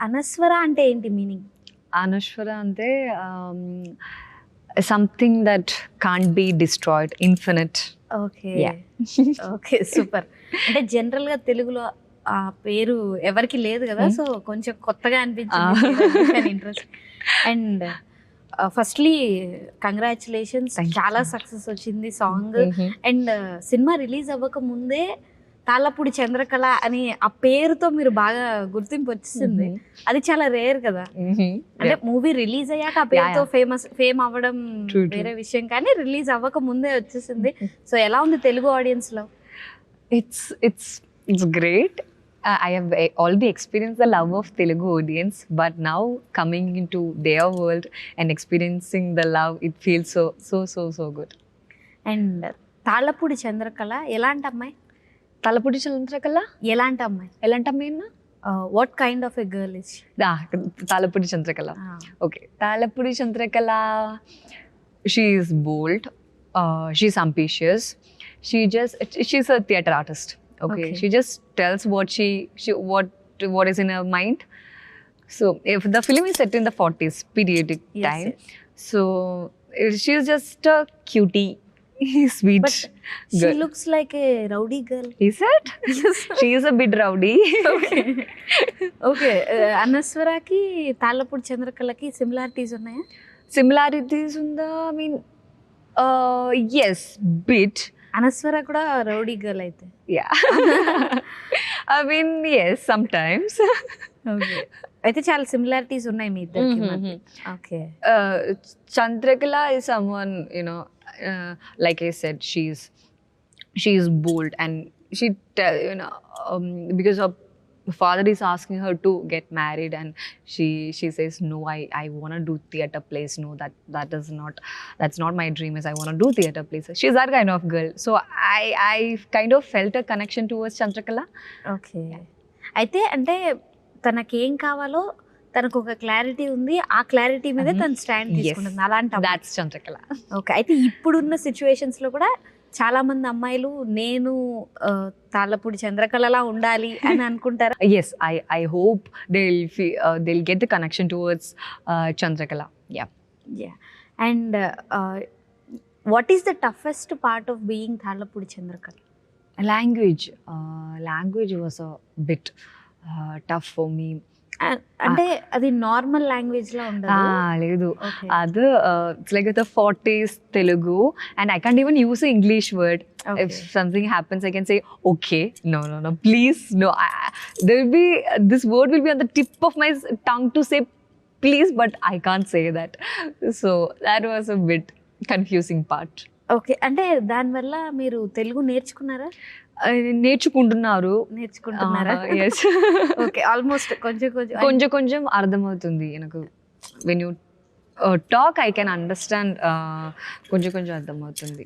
అనస్వర అంటే ఏంటి మీనింగ్? అనుష్వర అంటే something that can't be destroyed, infinite. Okay. Yeah. Okay. Super. అంటే జనరల్‌గా తెలుగులో ఆ పేరు ఎవరికీ లేదు గదా! సో, కొంచెం కొత్తగా అనిపించింది. Interest. And firstly congratulations. Thank you చాలా so much. సక్సెస్ వచ్చింది సాంగ్. అండ్ సినిమా రిలీజ్ అవ్వక ముందే తాళ్ళపూడి చంద్రకళ అని ఆ పేరుతో మీరు బాగా గుర్తింపు వచ్చేసింది. అది చాలా రేర్ కదా! అంటే మూవీ రిలీజ్ అయ్యాక ఆ పేరుతో ఫేమ్ అవ్వడం True. వేరే విషయం, కానీ రిలీజ్ అవ్వక ముందే వచ్చేసింది. సో ఎలా ఉంది తెలుగు ఆడియన్స్ లో? It's great. I have already experienced the love of Telugu audience, but now coming into their world and experiencing the love, it feels so good. And Tallapudi Chandrakala ఎలాంటి అమ్మాయి? తలపుడి చంద్రకళ ఎలాంటి అమ్మాయి? ఎలాంటి అమ్మాయినా? What kind of a girl is? Talapudi Chandrakala. Okay, Talapudi Chandrakala, she is bold, she's ambitious, she's a theater artist. Okay. She just tells what is in her mind. So if the film is set in the 40s periodic Yes, time, yes. so she's just a cutie, sweet But she girl. looks like a rowdy girl. Is it? She is a bit rowdy. Okay. అనస్వరకి తాళ్ళపూడి చంద్రకళకి similarities ఉన్నాయా? Similarities ఉందా? I mean, yes, bit. Anaswara కూడా rowdy girl అయితే. Yeah. I mean, yes, sometimes. Okay. అయితే చాలా similarities ఉన్నాయి మీ ఇద్దరికి మధ్య. Okay. Chandrakala is someone, like I said, she's bold, and because her father is asking her to get married, and she says no, I want to do theater plays. No, that's not my dream. Is I want to do theater plays. She's that kind of girl. So I kind of felt a connection towards Chandrakala. Okay. అయితే అంటే తనకేం కావాలో తనకు ఒక clarity ఉంది. ఆ clarity మీద తను స్టాండ్ తీసుకుంటుంది. అలాంటి అమ్మాయి. That's Chandrakala. ఓకే. అయితే ఇప్పుడున్న సిచ్యువేషన్స్ లో కూడా చాలా మంది అమ్మాయిలు నేను తాళ్ళపూడి చంద్రకళలా ఉండాలి అని అనుకుంటారా? Yes, I hope they'll get the connection towards Chandrakala. Yeah. Yeah. And what is the toughest part of being Tallapudi Chandrakala? Language was a bit tough for me. అంటే అది నార్మల్ లాంగ్వేజ్ లా ఉండదు. లేదు, Okay. అది it's like the 40s Telugu, and I can't even use an English word. Okay. If something happens, I can say okay, no, please, no. There will be, this word will be on the tip of my tongue to say please, but I can't say that. So that was a bit confusing part. Okay. అంటే దానివల్ల మీరు తెలుగు నేర్చుకున్నారా? నేర్చుకుంటున్నారా? Yes. Okay. Almost కొంచెం అర్థమవుతుంది నాకు. When you talk, I can understand. కొంచెం అర్థమవుతుంది.